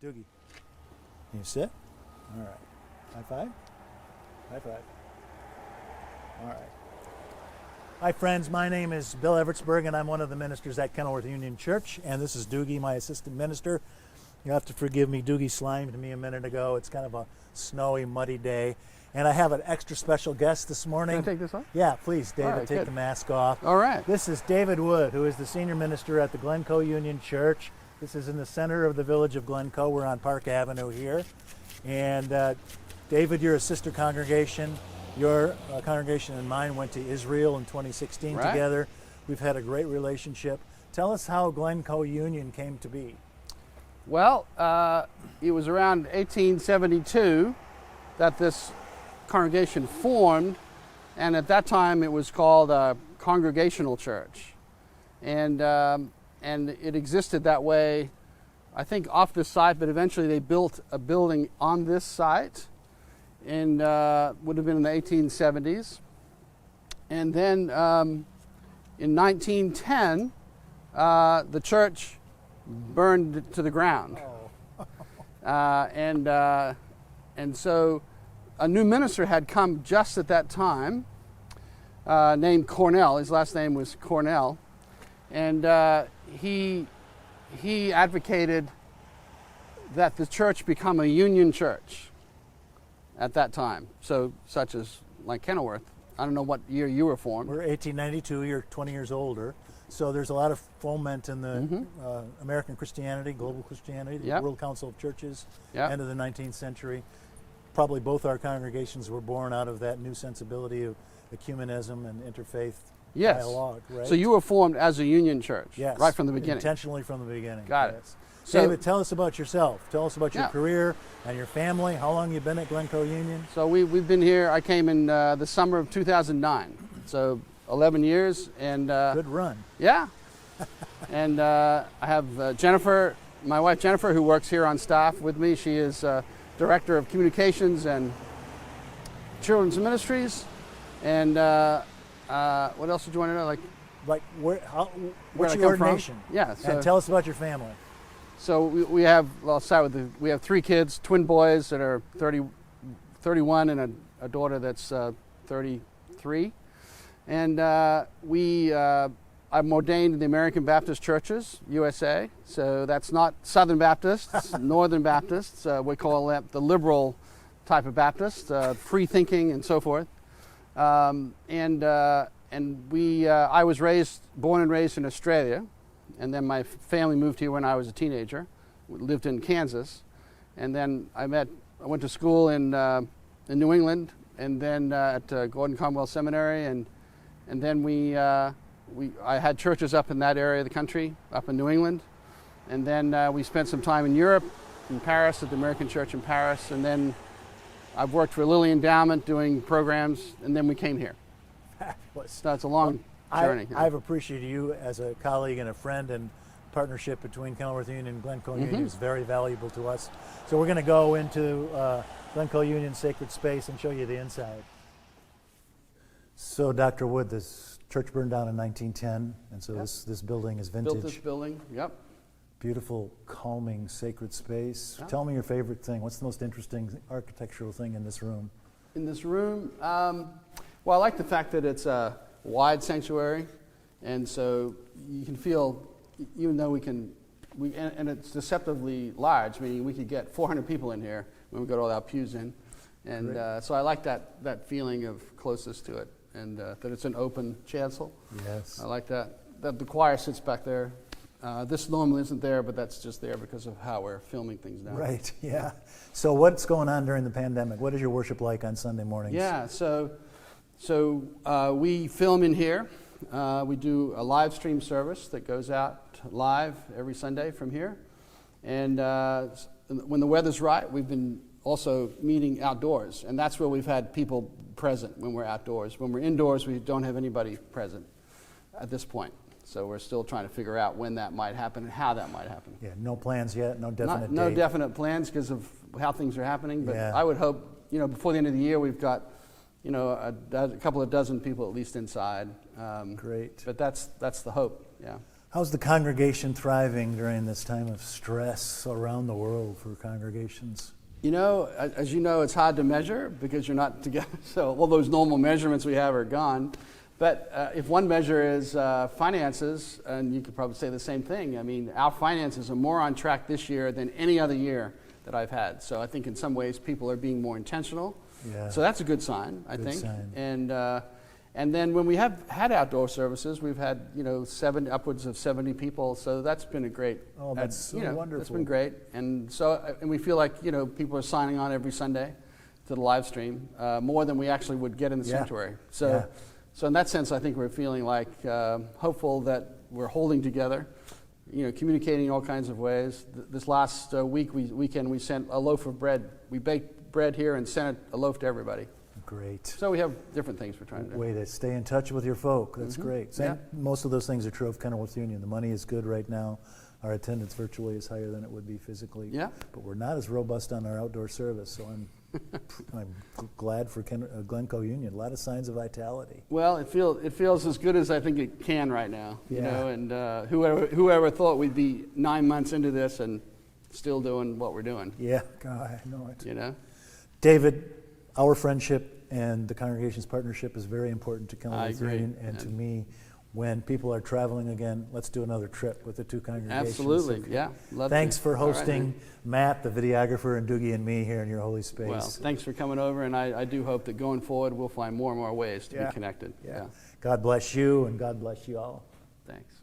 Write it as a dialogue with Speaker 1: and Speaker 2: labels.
Speaker 1: Doogie, can you sit? All right. High five? High five. All right. Hi, friends. My name is Bill Evertsberg, and I'm one of the ministers at Kenilworth Union Church. And this is Doogie, my assistant minister. You have to forgive me. Doogie slimed me a minute ago. It's kind of a snowy, muddy day. And I have an extra special guest this morning.
Speaker 2: Can I take this off?
Speaker 1: Yeah, please, David,
Speaker 2: All right,
Speaker 1: take
Speaker 2: good.
Speaker 1: the mask off.
Speaker 2: All right.
Speaker 1: This is David Wood, who is the senior minister at the Glencoe Union Church. This is in the center of the village of Glencoe. We're on Park Avenue here. And David, you're a sister congregation. Your congregation and mine went to Israel in 2016
Speaker 2: Right.
Speaker 1: together. We've had a great relationship. Tell us how Glencoe Union came to be.
Speaker 2: Well, it was around 1872 that this congregation formed, and at that time it was called a congregational church. And it existed that way, I think, off this site, but eventually they built a building on this site, and would have been in the 1870s. And then in 1910, the church burned to the ground. And so a new minister had come just at that time, named Cornell. His last name was Cornell. And he advocated that the church become a union church at that time. So such as like Kenilworth. I don't know what year you were formed.
Speaker 1: We're 1892, you're 20 years older. So there's a lot of foment in the American Christianity, global Christianity, the
Speaker 2: Yep.
Speaker 1: World Council of Churches,
Speaker 2: Yep.
Speaker 1: end of the 19th century. Probably both our congregations were born out of that new sensibility of ecumenism and interfaith
Speaker 2: Yes.
Speaker 1: dialogue, right?
Speaker 2: So you were formed as a union church,
Speaker 1: Yes.
Speaker 2: right from the beginning.
Speaker 1: Intentionally from the beginning.
Speaker 2: Got it.
Speaker 1: Yes.
Speaker 2: So-
Speaker 1: David, tell us about yourself. Tell us about your
Speaker 2: Yeah.
Speaker 1: career and your family. How long you been at Glencoe Union?
Speaker 2: So we've been here. I came in the summer of 2009. So 11 years, and
Speaker 1: Good run.
Speaker 2: yeah. And I have Jennifer, my wife Jennifer, who works here on staff with me. She is director of communications and children's ministries. And what else did you want to know? Like
Speaker 1: Like, what's
Speaker 2: where I
Speaker 1: your
Speaker 2: come from?
Speaker 1: ordination?
Speaker 2: Yeah. So,
Speaker 1: And tell us about your family.
Speaker 2: so we have. Well, I'll start with we have 3 kids, twin boys that are 31, and a daughter that's 33. And I'm ordained in the American Baptist Churches, USA. So that's not Southern Baptists, Northern Baptists. We call that the liberal type of Baptist, free thinking and so forth. I was born and raised in Australia, and then my family moved here when I was a teenager. We lived in Kansas, and then I went to school in New England, and then at Gordon Commonwealth Seminary, and then I had churches up in that area of the country, up in New England, and then we spent some time in Europe, in Paris, at the American Church in Paris, and then I've worked for Lilly Endowment doing programs, and then we came here. So it's a long journey.
Speaker 1: I've appreciated you as a colleague and a friend, and partnership between Kenilworth Union and Glencoe Union is very valuable to us. So we're going to go into Glencoe Union Sacred Space and show you the inside. So Dr. Wood, this church burned down in 1910, and so this building is vintage.
Speaker 2: Built this building, yep.
Speaker 1: Beautiful, calming, sacred space.
Speaker 2: Yeah.
Speaker 1: Tell me your favorite thing. What's the most interesting architectural thing in this room?
Speaker 2: In this room, well, I like the fact that it's a wide sanctuary, and so you can feel, even though and it's deceptively large, meaning we could get 400 people in here when we got all our pews in, and so I like that feeling of closeness to it, and that it's an open chancel.
Speaker 1: Yes.
Speaker 2: I like that. That the choir sits back there. This normally isn't there, but that's just there because of how we're filming things now.
Speaker 1: Right, yeah. So what's going on during the pandemic? What is your worship like on Sunday mornings?
Speaker 2: Yeah, so we film in here. We do a live stream service that goes out live every Sunday from here. And when the weather's right, we've been also meeting outdoors. And that's where we've had people present when we're outdoors. When we're indoors, we don't have anybody present at this point. So we're still trying to figure out when that might happen and how that might happen.
Speaker 1: Yeah, no plans yet, no definite
Speaker 2: No
Speaker 1: date.
Speaker 2: definite plans because of how things are happening. But
Speaker 1: Yeah.
Speaker 2: I would hope, before the end of the year, we've got, a couple of dozen people at least inside.
Speaker 1: Great.
Speaker 2: But that's the hope, yeah.
Speaker 1: How's the congregation thriving during this time of stress around the world for congregations?
Speaker 2: You know, as you know, it's hard to measure because you're not together. So all those normal measurements we have are gone. But if one measure is finances, and you could probably say the same thing. I mean, our finances are more on track this year than any other year that I've had. So I think in some ways people are being more intentional.
Speaker 1: Yeah.
Speaker 2: So that's a good sign, I
Speaker 1: Good
Speaker 2: think.
Speaker 1: sign.
Speaker 2: And then when we have had outdoor services, we've had upwards of 70 people. So that's been a great.
Speaker 1: Oh, that's so wonderful.
Speaker 2: That's been great. And so and we feel like people are signing on every Sunday to the live stream more than we actually would get in the sanctuary. So in that sense, I think we're feeling like hopeful that we're holding together. Communicating in all kinds of ways. This last weekend, we sent a loaf of bread. We baked bread here and sent a loaf to everybody.
Speaker 1: Great.
Speaker 2: So we have different things we're trying to do.
Speaker 1: Way to stay in touch with your folk. That's great.
Speaker 2: Yeah.
Speaker 1: Most of those things are true of Kenilworth Union. The money is good right now. Our attendance virtually is higher than it would be physically.
Speaker 2: Yeah.
Speaker 1: But we're not as robust on our outdoor service, so I'm glad for Glencoe Union. A lot of signs of vitality.
Speaker 2: Well, it feels as good as I think it can right now.
Speaker 1: Yeah.
Speaker 2: And whoever thought we'd be 9 months into this and still doing what we're doing.
Speaker 1: Yeah, God, I know it.
Speaker 2: David,
Speaker 1: our friendship and the congregation's partnership is very important to Kenilworth Union and to me. When people are traveling again, let's do another trip with the two congregations.
Speaker 2: Absolutely, yeah.
Speaker 1: Thanks for hosting
Speaker 2: right,
Speaker 1: Matt, the videographer, and Doogie and me here in your holy space.
Speaker 2: Well, thanks for coming over, and I do hope that going forward we'll find more and more ways to be connected.
Speaker 1: God bless you, and God bless you all.
Speaker 2: Thanks.